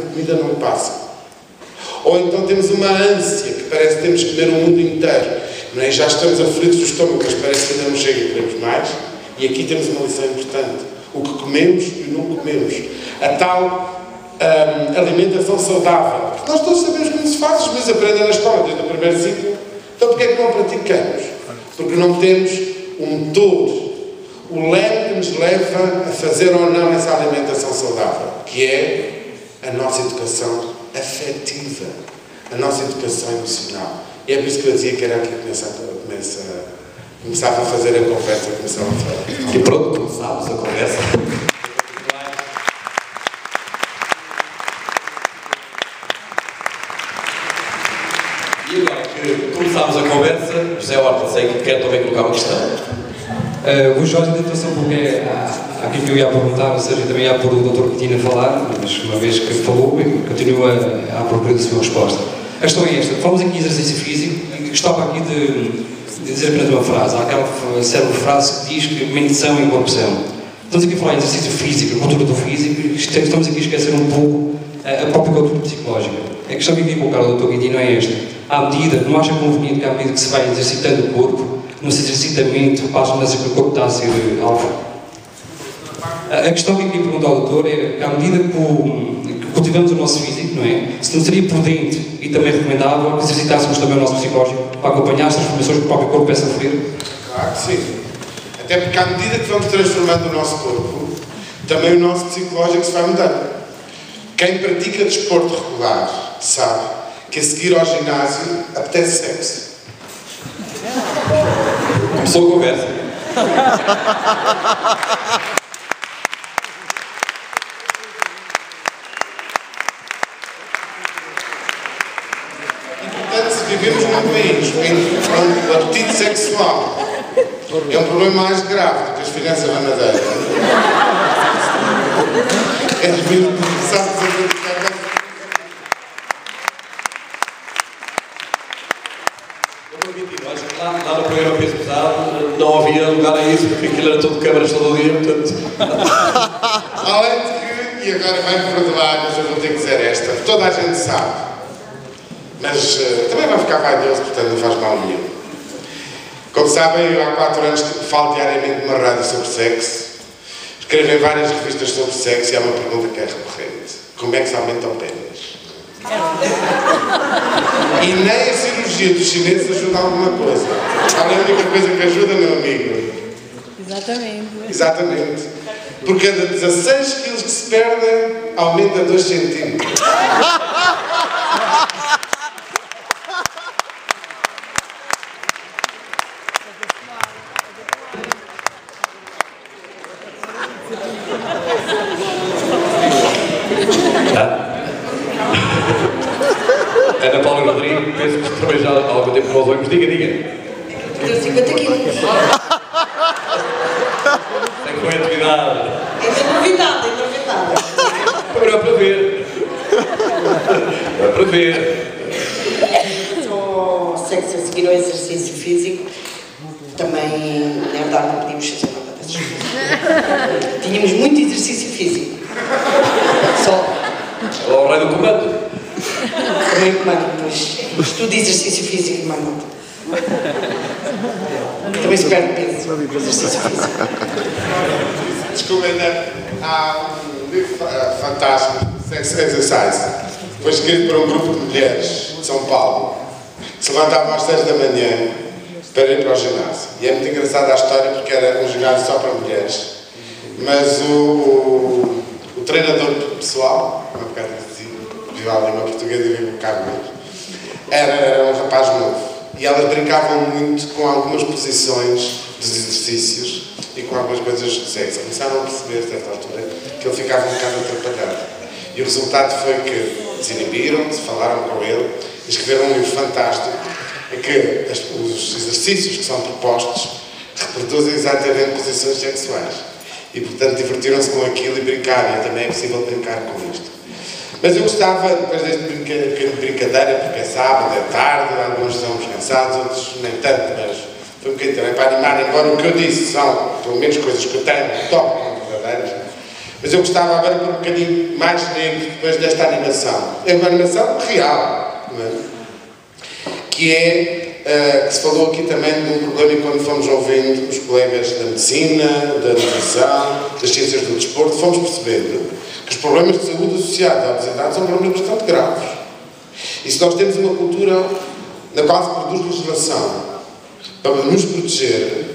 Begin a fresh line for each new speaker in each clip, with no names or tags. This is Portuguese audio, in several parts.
a comida não passa. Ou então temos uma ânsia, que parece que temos que comer o mundo inteiro. Não é? Já estamos aflitos do estômago, mas parece que ainda não chega e queremos mais. E aqui temos uma lição importante. O que comemos e o não comemos. A tal alimentação saudável. Porque nós todos sabemos como se faz, os meus aprendem na escola desde o primeiro ciclo. Então porquê é que não praticamos? Porque não temos o motor, o leme que nos leva a fazer ou não essa alimentação saudável, que é a nossa educação afetiva, a nossa educação emocional. E é por isso que eu dizia que era aqui que começava a fazer a conversa, começava a falar.
E pronto, começámos a conversa. E agora que começámos a conversa, José Horta, sei que quer também colocar uma questão.
O Jorge tentou-se um pouco àquilo que eu ia perguntar, ou seja, também ia pôr o Dr. Coutinho a falar, mas uma vez que falou, continua à procura da sua resposta. A questão é esta: falamos aqui de exercício físico e gostava aqui de dizer apenas uma frase. Há aquela célebre frase que diz que mente sã e corpo são. Estamos aqui a falar de exercício físico, a cultura do físico, e estamos aqui a esquecer um pouco a própria cultura psicológica. A questão que eu queria colocar ao Dr. Coutinho é esta: à medida, não acha conveniente que à medida que se vai exercitando o corpo, não se exercita a mente, passa mas que o corpo está a ser alvo? A questão que eu queria perguntar ao doutor é que à medida que cultivamos o nosso físico, não é? Se não seria prudente e também recomendável que exercitássemos também o nosso psicológico para acompanhar as transformações que o próprio corpo peça a sofrer?
Claro que sim. Até porque à medida que vamos transformando o nosso corpo, também o nosso psicológico se vai mudando. Quem pratica desporto regular sabe que a seguir ao ginásio apetece sexo.
Começou a conversa.
Vivemos num país onde o apetite sexual é um problema mais grave do que as finanças na Madeira. É devido a começarmos a praticar.
Lá no programa Peso Pesado não havia lugar a isso, porque aquilo era tudo câmaras todo o dia, portanto.
Além de que, e agora vai-me perdoar, mas eu vou ter que dizer esta, toda a gente sabe. Mas também vai ficar vaidoso, portanto não faz mal nenhum. Como sabem, eu há 4 anos falo diariamente numa rádio sobre sexo, escrevo em várias revistas sobre sexo e há uma pergunta que é recorrente: como é que se aumenta o pênis? E nem a cirurgia dos chineses ajuda a alguma coisa. Qual é a única coisa que ajuda, meu amigo?
Exatamente.
Exatamente. Por cada 16 quilos que se perdem, aumenta 2 centímetros.
Ana Paula Rodrigues, penso que também já há algum tempo nós olhamos. Diga.
Tenho 50 quilos.
Tem com a atividade.
Ainda novidade.
Agora é para ver. É para ver.
O sexo a seguir ao exercício físico, também na verdade não podíamos fazer nada dessas coisas. Tínhamos muito exercício físico. Só.
Ao rei do comando.
Também comando, pois estudo exercício físico e mais nada. Também se perde peso com exercício físico.
Desculpa, há um livro fantástico, Sex Exercise, foi escrito por um grupo de mulheres de São Paulo, que se levantavam às 6 da manhã para ir para o ginásio. E é muito engraçada a história porque era um ginásio só para mulheres, mas o treinador pessoal, uma bocadinho assim, viva ali uma portuguesa e viva o Carlos, era um rapaz novo. E elas brincavam muito com algumas posições dos exercícios e com algumas coisas de sexo. Começaram a perceber, a certa altura, que ele ficava um bocado atrapalhado. E o resultado foi que desinibiram-se, falaram com ele, e escreveram um livro fantástico em que os exercícios que são propostos reproduzem exatamente posições sexuais. E, portanto, divertiram-se com aquilo e brincaram. E também é possível brincar com isto. Mas eu gostava, depois deste pequeno de brincadeira, porque é sábado, é tarde, alguns estamos cansados, outros nem tanto, mas foi um bocadinho também para animar, embora o que eu disse são, pelo menos, coisas que eu tenho, toco como verdadeiras. Mas eu gostava agora de um bocadinho mais negro depois desta animação. É uma animação real, não é? Que é, que se falou aqui também de um problema, e quando fomos ouvindo os colegas da medicina, da nutrição, das ciências do desporto, fomos percebendo que os problemas de saúde associados à obesidade são problemas bastante graves. E se nós temos uma cultura na qual se produz legislação para nos proteger,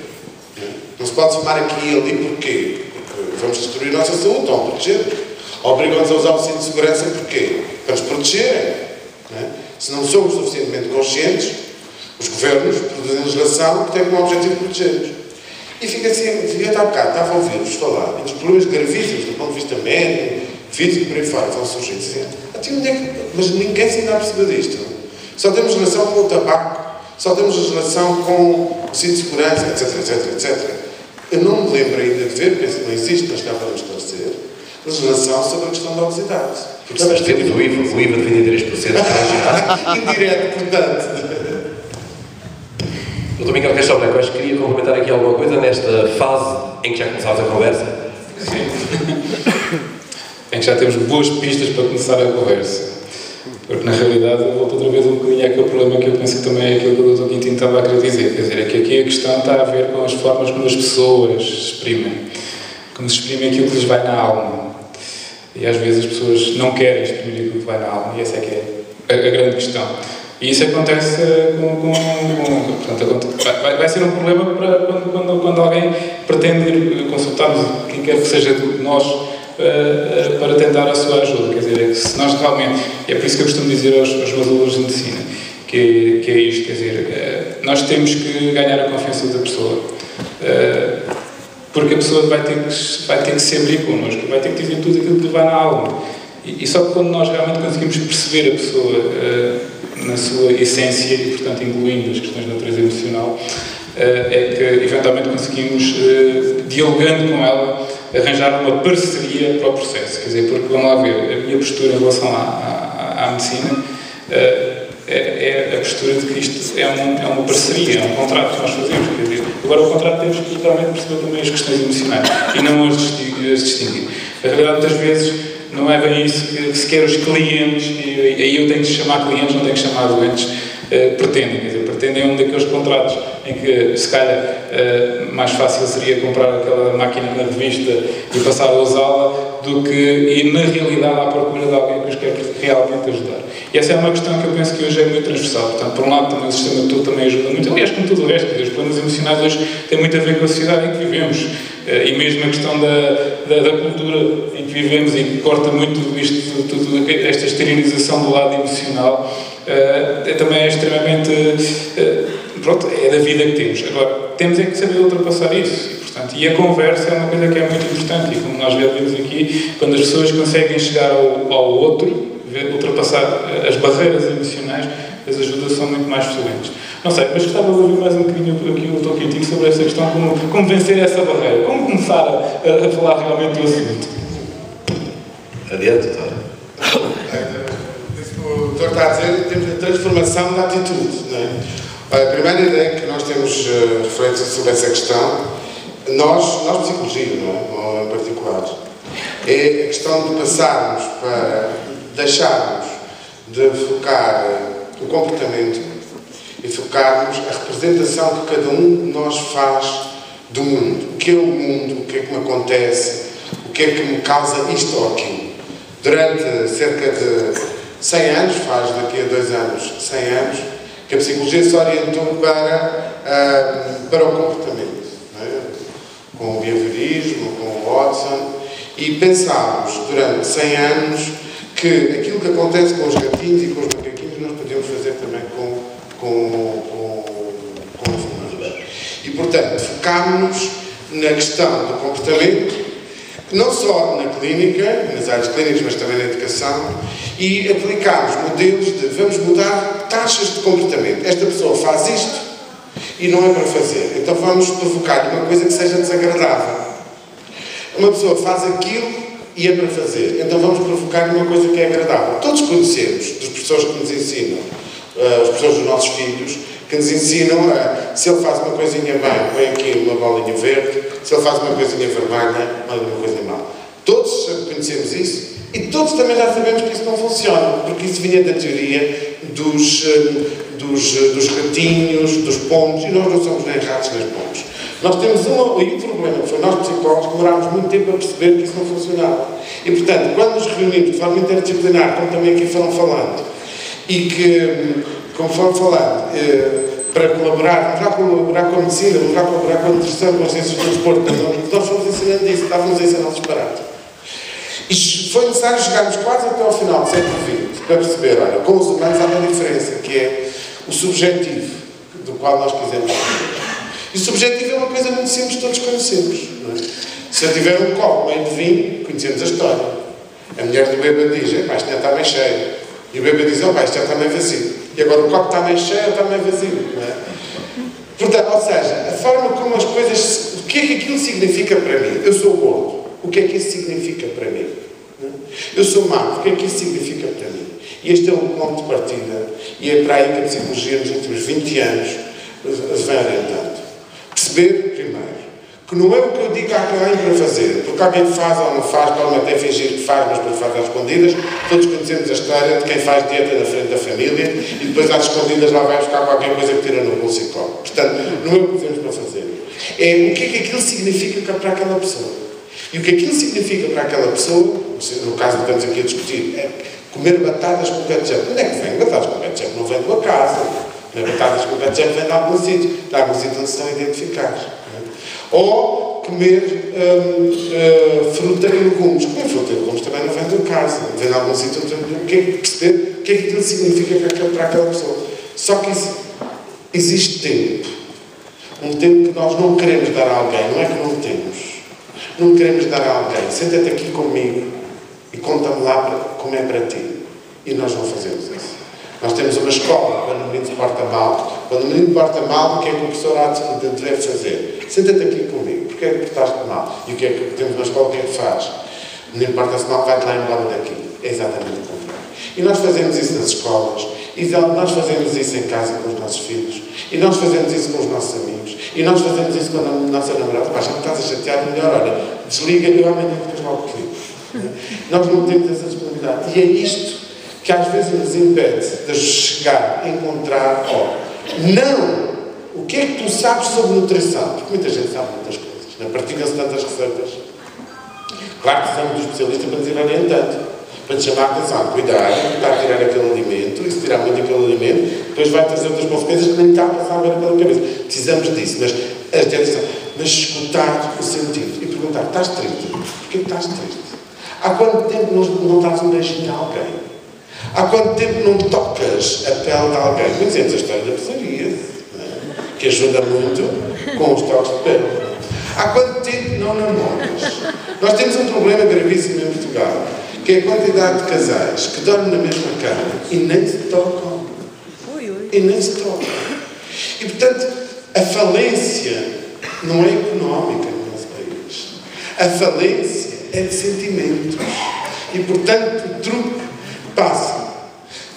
não se pode fumar aqui e ali, porquê? Porque vamos destruir a nossa saúde, estão a proteger. Obrigam-nos a usar o cinto de segurança, porquê? Para nos protegerem. Se não somos suficientemente conscientes, os governos produzem legislação que tem como objetivo proteger-nos. E fica assim, há bocado, estava a ouvir-vos falar, e dos problemas gravíssimos do ponto de vista médico, físico, por aí fora, vão surgindo, mas ninguém se ainda a perceber disto. Só temos relação com o tabaco, só temos relação com o cinto de segurança, etc. Eu não me lembro ainda de ver, penso que não existe, mas cá para nos esclarecer, legislação sobre a questão da obesidade.
Porque sabes que temos o IVA de 23%
indireto, portanto.
Doutor Miguel Castro Branco, acho que queria complementar aqui alguma coisa nesta fase em que já começámos a conversa.
Sim. Em que já temos boas pistas para começar a conversa. Porque, na realidade, eu volto outra vez um bocadinho àquele problema que eu penso que também é aquilo que o Dr. Quintino estava a querer dizer. Quer dizer, é que aqui a questão está a ver com as formas como as pessoas exprimem. Como se exprimem aquilo que lhes vai na alma. E às vezes as pessoas não querem exprimir aquilo que vai na alma. E essa é que é a grande questão. E isso acontece portanto, vai ser um problema para quando alguém pretende ir consultar-nos, quem quer que seja de nós, para tentar a sua ajuda. Quer dizer, é que se nós realmente, é por isso que eu costumo dizer aos meus alunos de medicina, que é isto, quer dizer, nós temos que ganhar a confiança da pessoa, porque a pessoa vai ter que se abrir connosco, vai ter que dizer tudo aquilo que lhe vai na alma. E só quando nós realmente conseguimos perceber a pessoa na sua essência e, portanto, incluindo as questões de natureza emocional, é que eventualmente conseguimos, dialogando com ela, arranjar uma parceria para o processo. Quer dizer, porque, vamos lá ver, a minha postura em relação à medicina é a postura de que isto é uma parceria, é um contrato que nós fazemos. Quer dizer, agora o contrato temos que literalmente perceber também as questões emocionais e não as distinguir. A realidade, muitas vezes, não é bem isso que sequer os clientes, e aí eu tenho que chamar clientes, não tenho que chamar doentes, pretendem. Quer dizer, pretendem um daqueles contratos em que, se calhar, mais fácil seria comprar aquela máquina na revista e passar a usá-la do que ir, na realidade, à procura de alguém que os quer realmente ajudar. E essa é uma questão que eu penso que hoje é muito transversal. Portanto, por um lado, também o sistema todo também ajuda muito. Aliás, como tudo o resto, os problemas emocionais hoje têm muito a ver com a sociedade em que vivemos. E mesmo a questão da cultura em que vivemos e que corta muito esta esterilização do lado emocional, também é extremamente, é da vida que temos. Agora, temos é que saber ultrapassar isso. E a conversa é uma coisa que é muito importante. E como nós já vimos aqui, quando as pessoas conseguem chegar ao outro, ultrapassar as barreiras emocionais, as ajudas são muito mais fluentes. Não sei, mas gostava de ouvir mais um bocadinho aqui o Dr. Quintino sobre essa questão, como vencer essa barreira, como começar a falar realmente do assunto.
Adiante, doutor.
O doutor está a dizer que temos a transformação da atitude, não é? A primeira ideia que nós temos refletido sobre essa questão, nós psicologia, não é? Em particular, é a questão de passarmos para deixarmos de focar o comportamento e focarmos a representação que cada um de nós faz do mundo. O que é o mundo, o que é que me acontece, o que é que me causa isto ou aquilo. Durante cerca de 100 anos, faz daqui a 2 anos, 100 anos, que a psicologia se orientou para o comportamento, não é? Com o behaviorismo, com o Watson, e pensámos durante 100 anos que aquilo que acontece com os gatinhos e com os macaquinhos nós podemos fazer também com os humanos. E, portanto, focámos-nos na questão do comportamento, não só na clínica, nas áreas clínicas, mas também na educação, e aplicámos modelos de vamos mudar taxas de comportamento. Esta pessoa faz isto e não é para fazer, então vamos provocar uma coisa que seja desagradável. Uma pessoa faz aquilo e é para fazer, então vamos provocar uma coisa que é agradável. Todos conhecemos das pessoas que nos ensinam, as pessoas dos nossos filhos, que nos ensinam a, se ele faz uma coisinha bem, põe aqui uma bolinha verde, se ele faz uma coisinha vermelha, põe uma coisa mal. Todos conhecemos isso e todos também já sabemos que isso não funciona, porque isso vinha da teoria dos ratinhos, dos pombos, e nós não somos nem ratos nem pombos. Nós temos e o problema foi nós psicólogos demorámos muito tempo a perceber que isso não funcionava. E portanto, quando nos reunimos de forma interdisciplinar, como também aqui foram falando, e que, como foram falando, para colaborar, vamos lá colaborar com a medicina, vamos lá colaborar com a nutrição, com as ciências do desporto, nós fomos ensinando isso, estávamos a ensinar disparate. E foi necessário chegarmos quase até ao final do século XX para perceber, olha, com os humanos há uma diferença, que é o subjetivo, do qual nós quisemos fazer. E o subjetivo é uma coisa muito simples, todos conhecemos. Não é? Se eu tiver um copo meio de vinho, conhecemos a história. A mulher do bêbado diz, isto já está meio cheio. E o bêbado diz, isto já está meio vazio. E agora o copo está meio cheio ou está meio vazio. Não é? Portanto, ou seja, a forma como as coisas... O que é que aquilo significa para mim? Eu sou gordo. O que é que isso significa para mim? Não é? Eu sou magro. O que é que isso significa para mim? E este é o ponto de partida. E é para aí que a psicologia nos últimos 20 anos se vai orientando. Perceber, primeiro, que não é o que eu digo a alguém para fazer, porque alguém faz ou não faz, pode até fingir que faz, mas depois faz às escondidas. Todos conhecemos a história de quem faz dieta na frente da família e depois às escondidas lá vai buscar qualquer coisa que tira no bolso e come. Portanto, não é o que fazemos para fazer. É o que é que aquilo significa para aquela pessoa. E o que aquilo significa para aquela pessoa, no caso que estamos aqui a discutir, é comer batatas com ketchup. Onde é que vem? Batatas com ketchup não vem da tua casa. Batatas com ketchup vem de algum sítio. De algum sítio onde se estão a identificar. Ou comer fruta e legumes. Comer fruta e legumes também não vem da casa. Vem de algum sítio onde perceber o que é que aquilo significa para aquela pessoa. Só que existe tempo. Um tempo que nós não queremos dar a alguém. Não é que não temos. Não queremos dar a alguém. Senta-te aqui comigo e conta-me lá como é para ti. E nós não fazemos isso. Nós temos uma escola quando o menino se porta mal. Quando o menino porta mal, o que é que o professor deve fazer? Senta-te aqui comigo. Porquê é que portaste mal? E o que é que temos na escola? O que é que faz? O menino porta-se mal, vai-te lá embora daqui. É exatamente o contrário. E nós fazemos isso nas escolas. E nós fazemos isso em casa com os nossos filhos. E nós fazemos isso com os nossos amigos. E nós fazemos isso com a nossa namorada. Pá, já me estás a chatear, melhor, olha, desliga e eu amanhã depois logo comigo. Nós não temos essa disponibilidade. E é isto que às vezes nos impede de chegar a encontrar, não, o que é que tu sabes sobre nutrição? Porque muita gente sabe muitas coisas, não partilham-se tantas receitas. Claro que somos especialistas para nos ir orientando, para te chamar a atenção, cuidado, está a tirar aquele alimento, e se tirar muito aquele alimento, depois vai trazer outras consequências que nem está a passar bem pela cabeça. Precisamos disso, mas escutar o sentido e perguntar, estás triste? Porquê que estás triste? Há quanto tempo não dás um beijinho a alguém? Há quanto tempo não tocas a pele de alguém? Conhecemos a história da psoríase, que ajuda muito com os toques de pele. Há quanto tempo não namoras? Nós temos um problema gravíssimo em Portugal, que é a quantidade de casais que dormem na mesma cama e nem se tocam. E nem se tocam. E, portanto, a falência não é económica no nosso país. A falência é de sentimentos. E, portanto, o truque passa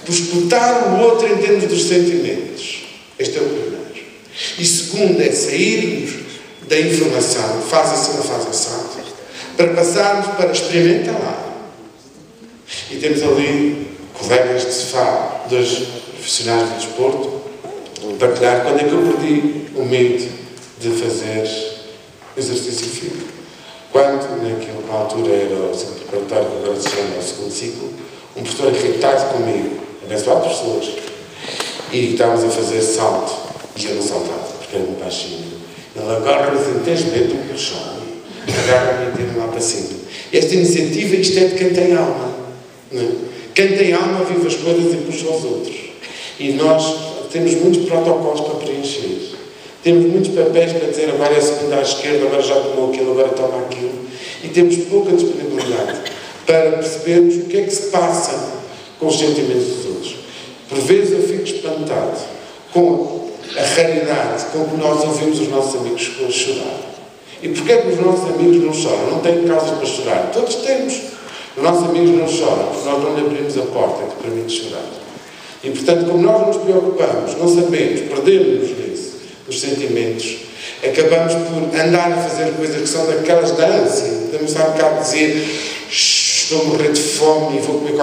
por escutar o outro em termos dos sentimentos. Este é o primeiro. E segundo é sairmos da informação, faz assim ou faz assado, para passarmos para experimentar lá. E temos ali colegas de sofá, dois profissionais do desporto, partilhar quando é que eu perdi o medo de fazer exercício físico. Quando, naquela altura era o centro preparatório, que agora se chama o segundo ciclo, um professor irritado comigo, abençoado pessoas, e estávamos a fazer salto, e eu não saltava, porque era muito baixinho. Ele agarra-me assim, tens medo do colchão, agarra-me e tira-me lá para cima. Esta iniciativa, isto é de quem tem alma. Não é? Quem tem alma vive as coisas e puxa aos outros. E nós temos muitos protocolos para preencher. Temos muitos papéis para dizer agora é segunda à esquerda, agora já tomou aquilo, agora toma aquilo. E temos pouca disponibilidade para percebermos o que é que se passa com os sentimentos dos outros. Por vezes eu fico espantado com a raridade com que nós ouvimos os nossos amigos chorar. E porquê é que os nossos amigos não choram? Não têm causas para chorar. Todos temos. Os nossos amigos não choram porque nós não lhe abrimos a porta que permite chorar. E portanto, como nós nos preocupamos, não sabemos, perdemos-nos nisso, nos sentimentos, acabamos por andar a fazer coisas que são daquelas da ânsia. Estamos a bocado a dizer, estou a morrer de fome e vou comer